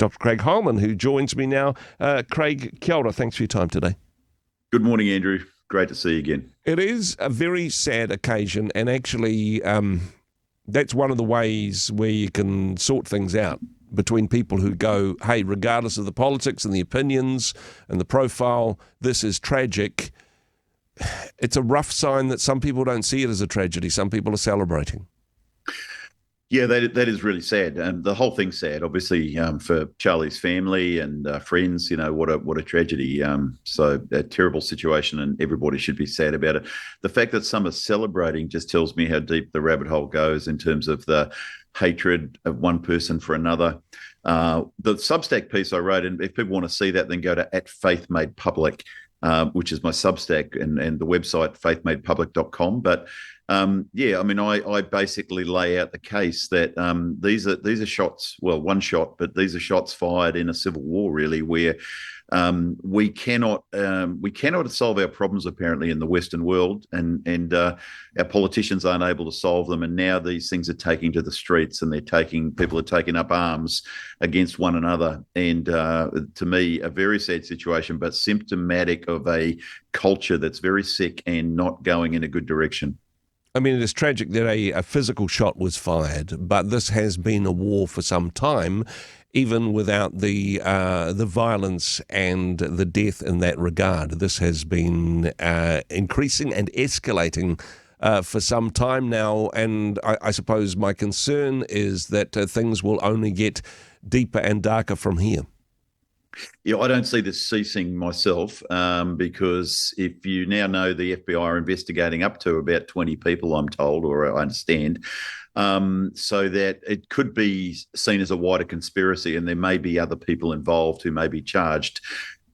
Dr Craig Heilmann, who joins me now. Craig, kia ora, thanks for your time today. Good morning, Andrew. Great to see you again. It is a very sad occasion, and actually that's one of the ways where you can sort things out between people who go, hey, regardless of the politics and the opinions and the profile, this is tragic. It's a rough sign that some people don't see it as a tragedy. Some people are celebrating. Yeah, that is really sad. And the whole thing's sad, obviously, for Charlie's family and friends. You know, what a tragedy. So a terrible situation, and everybody should be sad about it. The fact that some are celebrating just tells me how deep the rabbit hole goes in terms of the hatred of one person for another. The Substack piece I wrote, and if people want to see that, then go to @faithmadepublic, which is my Substack, and the website faithmadepublic.com. But yeah, I mean, I basically lay out the case that these are shots, well, one shot, but these are shots fired in a civil war, really, where we cannot solve our problems apparently in the Western world, and our politicians aren't able to solve them. And now these things are taking to the streets, and people are taking up arms against one another. And to me, a very sad situation, but symptomatic of a culture that's very sick and not going in a good direction. I mean, it is tragic that a physical shot was fired, but this has been a war for some time, even without the violence and the death in that regard. This has been increasing and escalating for some time now, and I suppose my concern is that things will only get deeper and darker from here. Yeah, I don't see this ceasing myself, because if you now know the FBI are investigating up to about 20 people, I'm told, or I understand, so that it could be seen as a wider conspiracy, and there may be other people involved who may be charged.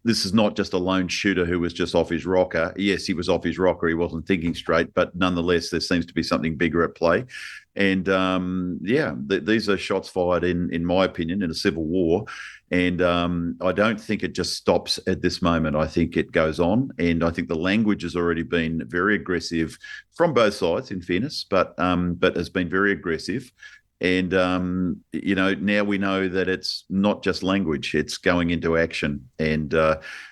This is not just a lone shooter who was just off his rocker. Yes, he was off his rocker. He wasn't thinking straight, but nonetheless, there seems to be something bigger at play. And these are shots fired, in my opinion, in a civil war. And I don't think it just stops at this moment. I think it goes on. And I think the language has already been very aggressive from both sides, in fairness, but has been very aggressive. And, now we know that it's not just language, it's going into action. And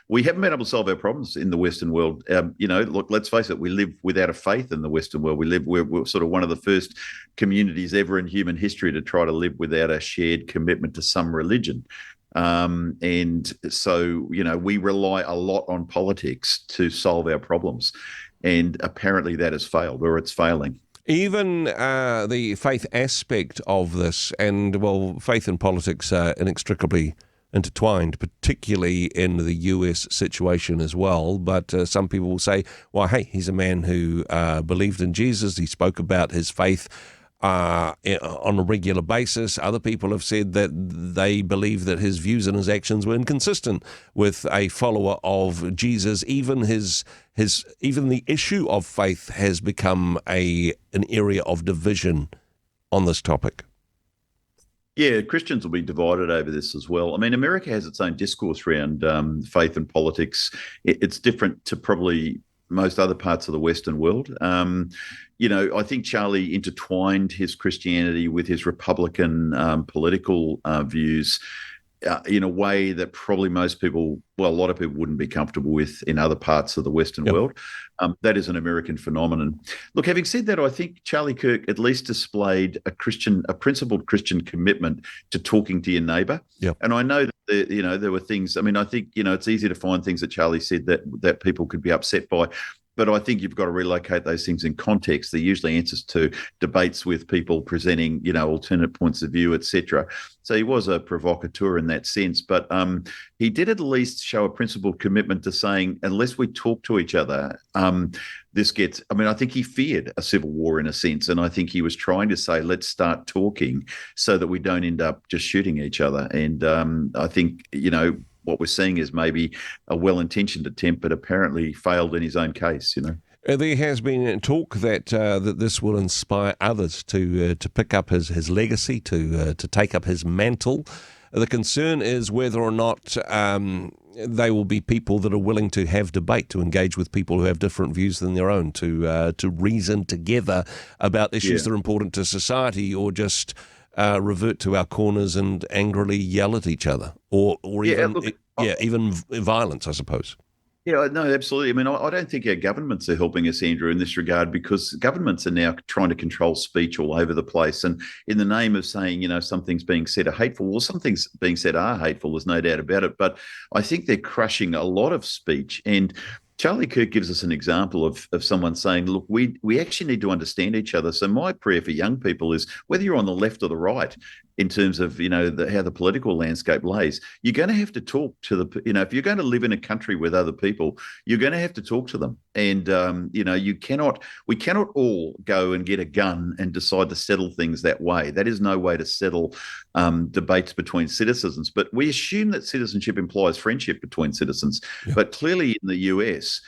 we haven't been able to solve our problems in the Western world. Look, let's face it, we live without a faith in the Western world. We're sort of one of the first communities ever in human history to try to live without a shared commitment to some religion. And so, we rely a lot on politics to solve our problems. And apparently that has failed, or it's failing. Even the faith aspect of this, and, well, faith and politics are inextricably intertwined, particularly in the US situation as well. But some people will say, well, hey, he's a man who believed in Jesus. He spoke about his faith on a regular basis. Other people have said that they believe that his views and his actions were inconsistent with a follower of Jesus. Even the issue of faith has become an area of division on this topic. Yeah, Christians will be divided over this as well. I mean, America has its own discourse around faith and politics. It's different to probably most other parts of the Western world. I think Charlie intertwined his Christianity with his Republican political views in a way that probably a lot of people wouldn't be comfortable with in other parts of the Western world. That is an American phenomenon. Look, having said that, I think Charlie Kirk at least displayed a principled Christian commitment to talking to your neighbour. Yep. And I know that there were things. I mean, I think it's easy to find things that Charlie said that people could be upset by. But I think you've got to relocate those things in context. They're usually answers to debates with people presenting, alternate points of view, etc. So he was a provocateur in that sense. But he did at least show a principled commitment to saying, unless we talk to each other, I think he feared a civil war in a sense. And I think he was trying to say, let's start talking so that we don't end up just shooting each other. And I think, what we're seeing is maybe a well-intentioned attempt, but apparently failed in his own case. There has been talk that this will inspire others to pick up his legacy, to take up his mantle. The concern is whether or not they will be people that are willing to have debate, to engage with people who have different views than their own, to reason together about issues that are important to society, or just revert to our corners and angrily yell at each other, or Yeah, even look, even violence, I suppose. yeah, no, absolutely. I mean, I don't think our governments are helping us, Andrew, in this regard, because governments are now trying to control speech all over the place. And in the name of saying, some things being said are hateful, well, some things being said are hateful, there's no doubt about it. But I think they're crushing a lot of speech. And Charlie Kirk gives us an example of someone saying, look, we actually need to understand each other. So my prayer for young people is, whether you're on the left or the right, in terms of how the political landscape lays, you're going to have to talk to if you're going to live in a country with other people, you're going to have to talk to them. And we cannot all go and get a gun and decide to settle things that way. That is no way to settle debates between citizens. But we assume that citizenship implies friendship between citizens. Yeah. But clearly in the US,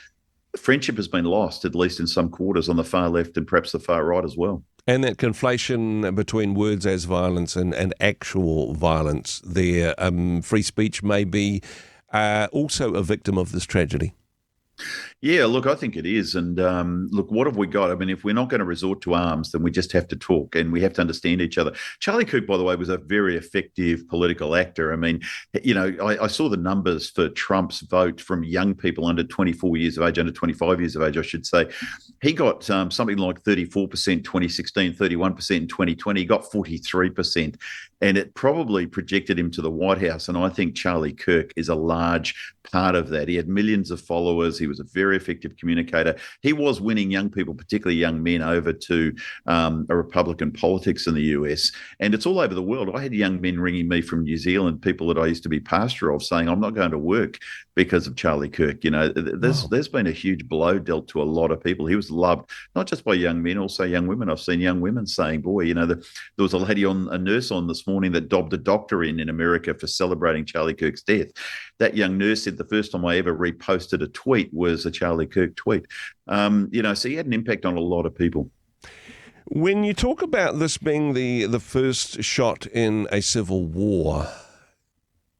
friendship has been lost, at least in some quarters on the far left and perhaps the far right as well. And that conflation between words as violence and actual violence there, free speech may be also a victim of this tragedy. Yeah, look, I think it is. And look, what have we got? I mean, if we're not going to resort to arms, then we just have to talk and we have to understand each other. Charlie Kirk, by the way, was a very effective political actor. I mean, I saw the numbers for Trump's vote from young people under 24 years of age, under 25 years of age, I should say. He got something like 34% 2016, 31% in 2020. He got 43%. And it probably projected him to the White House. And I think Charlie Kirk is a large part of that. He had millions of followers. He was a very effective communicator. He was winning young people, particularly young men, over to a Republican politics in the US. And it's all over the world. I had young men ringing me from New Zealand, people that I used to be pastor of, saying, I'm not going to work because of Charlie Kirk. There's been a huge blow dealt to a lot of people. He was loved, not just by young men, also young women. I've seen young women saying, boy, there was a lady a nurse on this morning that dobbed a doctor in America for celebrating Charlie Kirk's death. That young nurse said the first time I ever reposted a tweet was a Charlie Kirk tweet. So he had an impact on a lot of people. When you talk about this being the first shot in a civil war,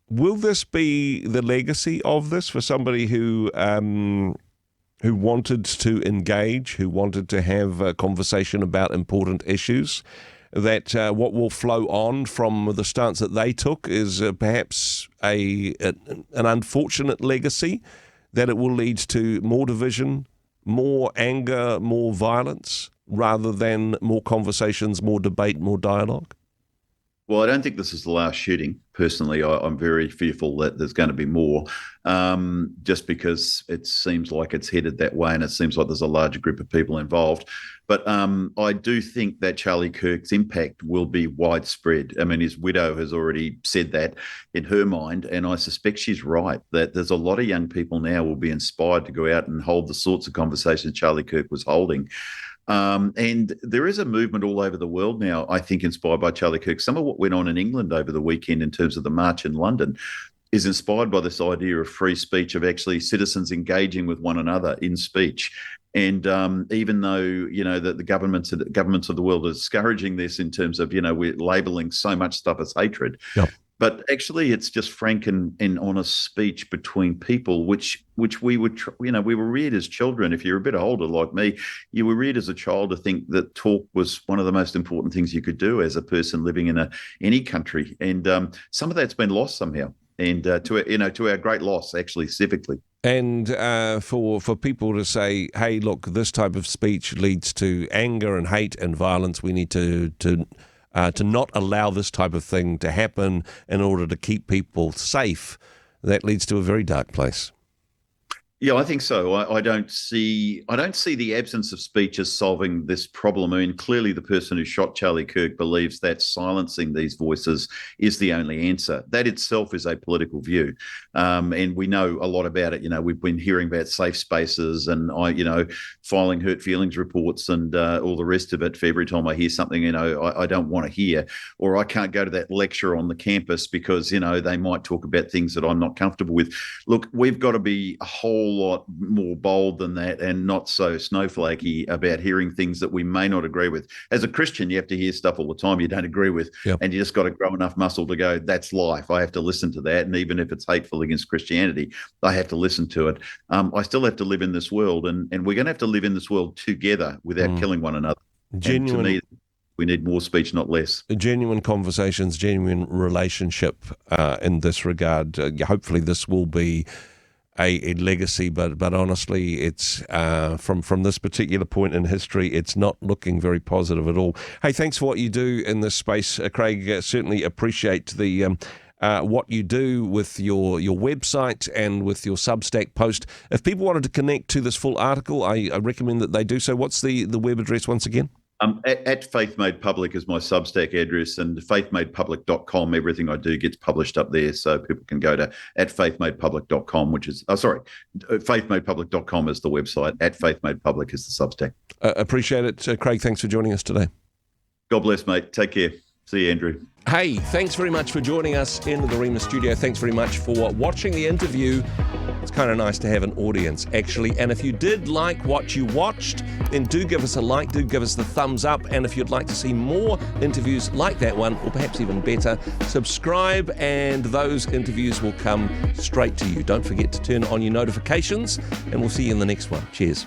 will this be the legacy of this for somebody who wanted to engage, who wanted to have a conversation about important issues? That what will flow on from the stance that they took is perhaps an unfortunate legacy, that it will lead to more division, more anger, more violence, rather than more conversations, more debate, more dialogue? Well, I don't think this is the last shooting. Personally, I'm very fearful that there's going to be more, just because it seems like it's headed that way and it seems like there's a larger group of people involved. But I do think that Charlie Kirk's impact will be widespread. I mean, his widow has already said that in her mind, and I suspect she's right, that there's a lot of young people now will be inspired to go out and hold the sorts of conversations Charlie Kirk was holding. And there is a movement all over the world now, I think, inspired by Charlie Kirk. Some of what went on in England over the weekend in terms of the march in London is inspired by this idea of free speech, of actually citizens engaging with one another in speech. And even though, that the governments of the world are discouraging this in terms of, we're labeling so much stuff as hatred. Yep. But actually, it's just frank and honest speech between people, which we would, we were reared as children. If you're a bit older like me, you were reared as a child to think that talk was one of the most important things you could do as a person living in any country. And some of that's been lost somehow, and to our great loss, actually, civically. And for people to say, hey, look, this type of speech leads to anger and hate and violence, we need to not allow this type of thing to happen in order to keep people safe, that leads to a very dark place. Yeah, I think so. I don't see the absence of speech as solving this problem. I mean, clearly the person who shot Charlie Kirk believes that silencing these voices is the only answer. That itself is a political view. And we know a lot about it. We've been hearing about safe spaces and filing hurt feelings reports and all the rest of it for every time I hear something, I don't want to hear, or I can't go to that lecture on the campus because, they might talk about things that I'm not comfortable with. Look, we've got to be a whole lot more bold than that and not so snowflakey about hearing things that we may not agree with. As a Christian, you have to hear stuff all the time you don't agree with. Yep. And you just got to grow enough muscle to go, that's life. I have to listen to that. And even if it's hateful against Christianity, I have to listen to it. I still have to live in this world, and we're going to have to live in this world together without killing one another. Genuine We need more speech, not less. Genuine conversations, genuine relationship in this regard. Hopefully this will be a legacy, but honestly, it's from this particular point in history, it's not looking very positive at all. Hey, thanks for what you do in this space, Craig. Certainly appreciate the what you do with your website and with your Substack post. If people wanted to connect to this full article, I recommend that they do so. What's the web address once again? At Faith Made Public is my Substack address, and faithmadepublic.com, everything I do gets published up there, so people can go to at faithmadepublic.com, which is, faithmadepublic.com is the website, at Faith Made Public is the Substack. Appreciate it. Craig, thanks for joining us today. God bless, mate. Take care. See you, Andrew. Hey, thanks very much for joining us in the Rema studio. Thanks very much for watching the interview. It's kind of nice to have an audience, actually. And if you did like what you watched, then do give us a like, do give us the thumbs up. And if you'd like to see more interviews like that one, or perhaps even better, subscribe and those interviews will come straight to you. Don't forget to turn on your notifications, and we'll see you in the next one. Cheers.